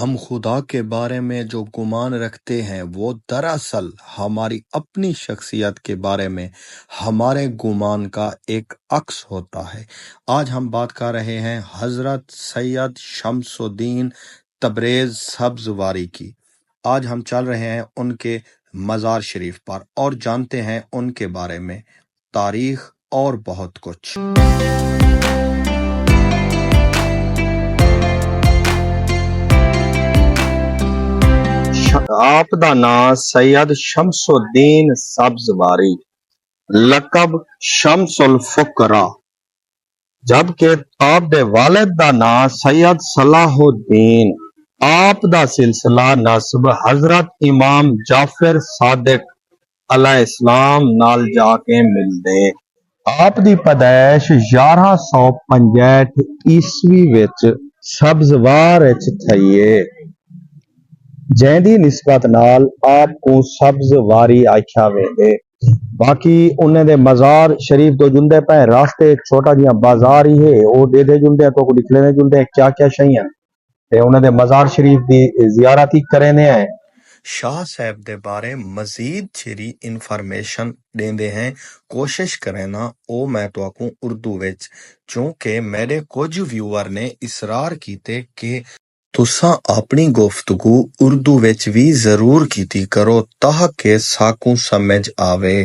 ہم خدا کے بارے میں جو گمان رکھتے ہیں وہ دراصل ہماری اپنی شخصیت کے بارے میں ہمارے گمان کا ایک عکس ہوتا ہے۔ آج ہم بات کر رہے ہیں حضرت سید شمس الدین تبریز سبزواری کی۔ آج ہم چل رہے ہیں ان کے مزار شریف پر اور جانتے ہیں ان کے بارے میں تاریخ اور بہت کچھ۔ آپ دا نام سید شمس الدین سبزواری، لقب شمس الفقراء، جبکہ آپ دے والد دا نام سید صلاح الدین۔ آپ دا سلسلہ نسب حضرت امام جعفر صادق علیہ السلام نال جا کے ملدے۔ آپ دی پیدائش 1165 عیسوی وچ سبزوار وچ تھئی ہے، جیندی نسبت نال آپ کو سبزواری آکھیا ویندے۔ باقی انہیں دے مزار شریف تو جندے پہ راستے چھوٹا جہاں بازار ہی ہے، وہ دے جندے تو کو لکھ لینے جندے کیا کیا شیئں تے انہیں دے مزار شریف دی زیارت ہی کرنے ہیں۔ شاہ صاحب دے بارے مزید چھری انفارمیشن دیندے ہیں، کوشش کرنا او میں تو آکوں اردو وچ، چونکہ میرے کچھ ویور نے اصرار کیتے کہ تساں اپنی گفتگو اردو وچ بھی ضرور کیتی کرو تاکہ ساکوں سمجھ آوے۔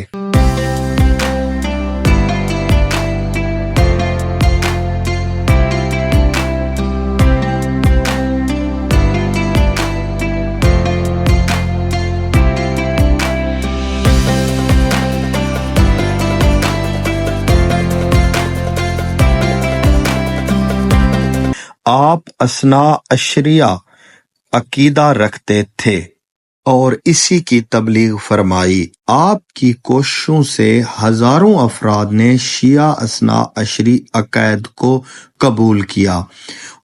آپ اثنا عشریہ عقیدہ رکھتے تھے اور اسی کی تبلیغ فرمائی۔ آپ کی کوششوں سے ہزاروں افراد نے شیعہ اثنا عشری عقائد کو قبول کیا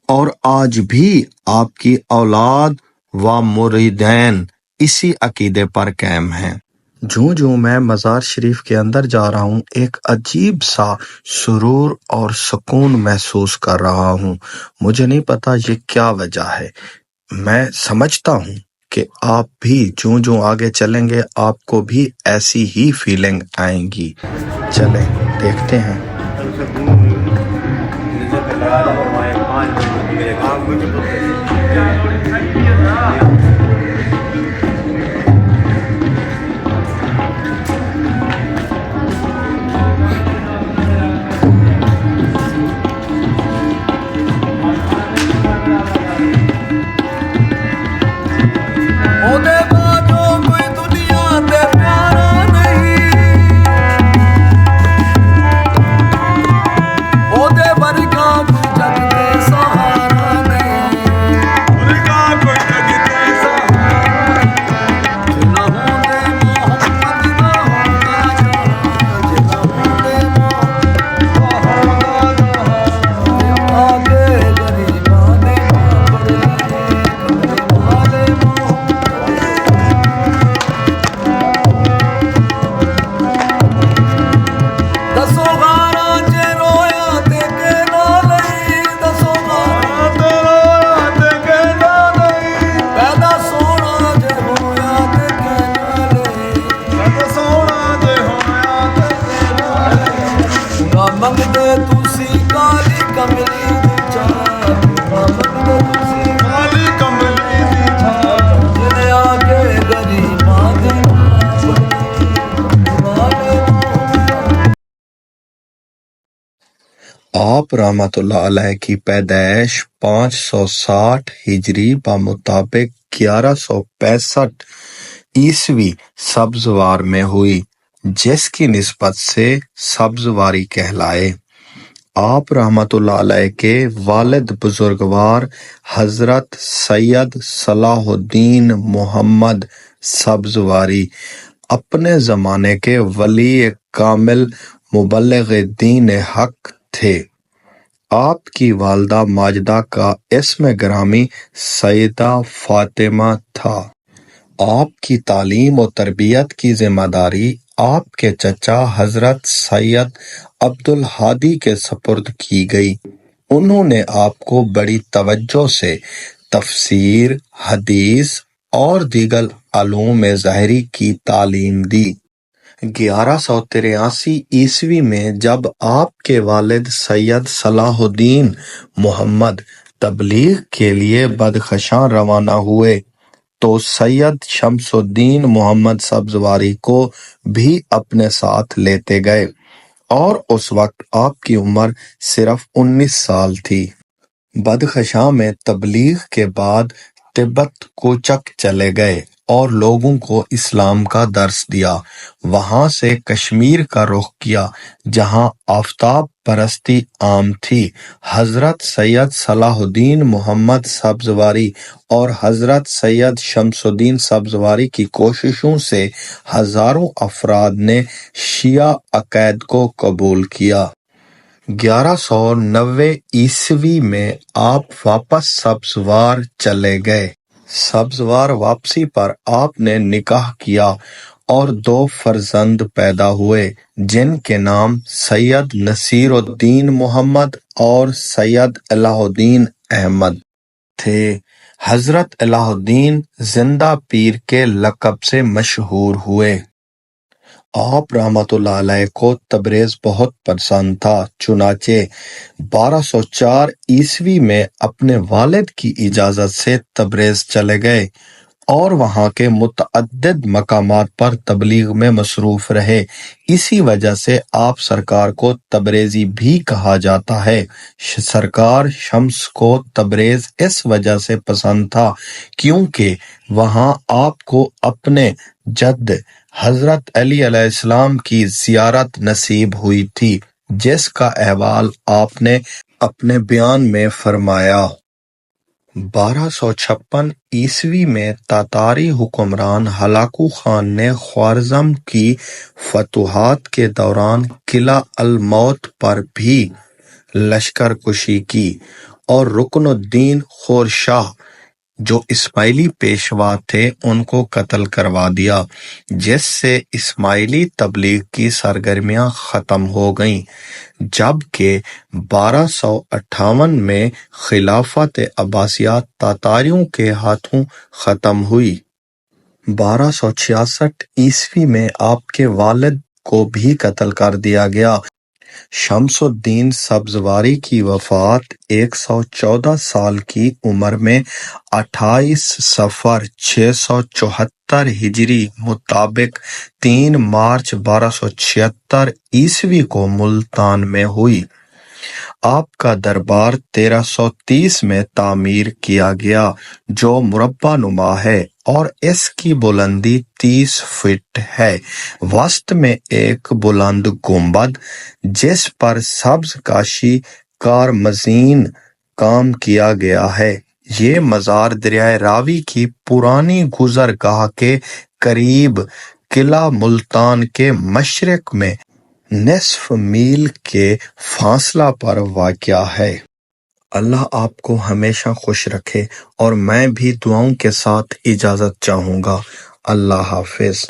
اور آج بھی آپ کی اولاد و مریدین اسی عقیدے پر قائم ہیں۔ جو میں مزار شریف کے اندر جا رہا ہوں، ایک عجیب سا سرور اور سکون محسوس کر رہا ہوں۔ مجھے نہیں پتا یہ کیا وجہ ہے۔ میں سمجھتا ہوں کہ آپ بھی جو آگے چلیں گے آپ کو بھی ایسی ہی فیلنگ آئیں گی۔ چلیں دیکھتے ہیں۔ آپ رحمت اللہ علیہ کی پیدائش 560 ہجری بمطابق 1165 عیسوی سبزوار میں ہوئی، جس کی نسبت سے سبزواری کہلائے۔ آپ رحمت اللہ علیہ کے والد بزرگوار حضرت سید صلاح الدین محمد سبزواری اپنے زمانے کے ولی کامل مبلغ دین حق تھے۔ آپ کی والدہ ماجدہ کا اسم گرامی سیدہ فاطمہ تھا۔ آپ کی تعلیم و تربیت کی ذمہ داری آپ کے چچا حضرت سید عبدالہادی کے سپرد کی گئی۔ انہوں نے آپ کو بڑی توجہ سے تفسیر، حدیث اور دیگر علوم ظاہری کی تعلیم دی۔ 1183 عیسوی میں جب آپ کے والد سید صلاح الدین محمد تبلیغ کے لیے بدخشاں روانہ ہوئے تو سید شمس الدین محمد سبزواری کو بھی اپنے ساتھ لیتے گئے اور اس وقت آپ کی عمر صرف 19 سال تھی۔ بدخشاں میں تبلیغ کے بعد تبت کوچک چلے گئے اور لوگوں کو اسلام کا درس دیا۔ وہاں سے کشمیر کا رخ کیا جہاں آفتاب پرستی عام تھی۔ حضرت سید صلاح الدین محمد سبزواری اور حضرت سید شمس الدین سبزواری کی کوششوں سے ہزاروں افراد نے شیعہ عقائد کو قبول کیا۔ 1190 عیسوی میں آپ واپس سبزوار چلے گئے۔ سبزوار واپسی پر آپ نے نکاح کیا اور 2 فرزند پیدا ہوئے جن کے نام سید نصیر الدین محمد اور سید الہ الدین احمد تھے۔ حضرت الہ الدین زندہ پیر کے لقب سے مشہور ہوئے۔ آپ رحمۃ اللہ علیہ کو تبریز بہت پسند تھا، چنانچہ 1204 عیسوی میں اپنے والد کی اجازت سے تبریز چلے گئے اور وہاں کے متعدد مقامات پر تبلیغ میں مصروف رہے۔ اسی وجہ سے آپ سرکار کو تبریزی بھی کہا جاتا ہے۔ سرکار شمس کو تبریز اس وجہ سے پسند تھا کیونکہ وہاں آپ کو اپنے جد حضرت علی علیہ السلام کی زیارت نصیب ہوئی تھی، جس کا احوال آپ نے اپنے بیان میں فرمایا۔ 1256 عیسوی میں تاتاری حکمران ہلاکو خان نے خوارزم کی فتوحات کے دوران قلعہ الموت پر بھی لشکر کشی کی اور رکن الدین خورشاہ جو اسماعیلی پیشوا تھے ان کو قتل کروا دیا، جس سے اسماعیلی تبلیغ کی سرگرمیاں ختم ہو گئیں، جبکہ 1258 میں خلافت عباسیہ تاتاریوں کے ہاتھوں ختم ہوئی۔ 1266 عیسوی میں آپ کے والد کو بھی قتل کر دیا گیا۔ شمس الدین سبزواری کی وفات 114 سال کی عمر میں 28 صفر 674 ہجری مطابق 3 مارچ 1276 عیسوی کو ملتان میں ہوئی۔ آپ کا دربار 1330 میں تعمیر کیا گیا جو مربع نما ہے اور اس کی بلندی 30 فٹ ہے۔ وسط میں ایک بلند گنبد جس پر سبز کاشی کارمزین کام کیا گیا ہے۔ یہ مزار دریائے راوی کی پرانی گزرگاہ کے قریب قلعہ ملتان کے مشرق میں نصف میل کے فاصلہ پر واقع ہے۔ اللہ آپ کو ہمیشہ خوش رکھے اور میں بھی دعاؤں کے ساتھ اجازت چاہوں گا۔ اللہ حافظ۔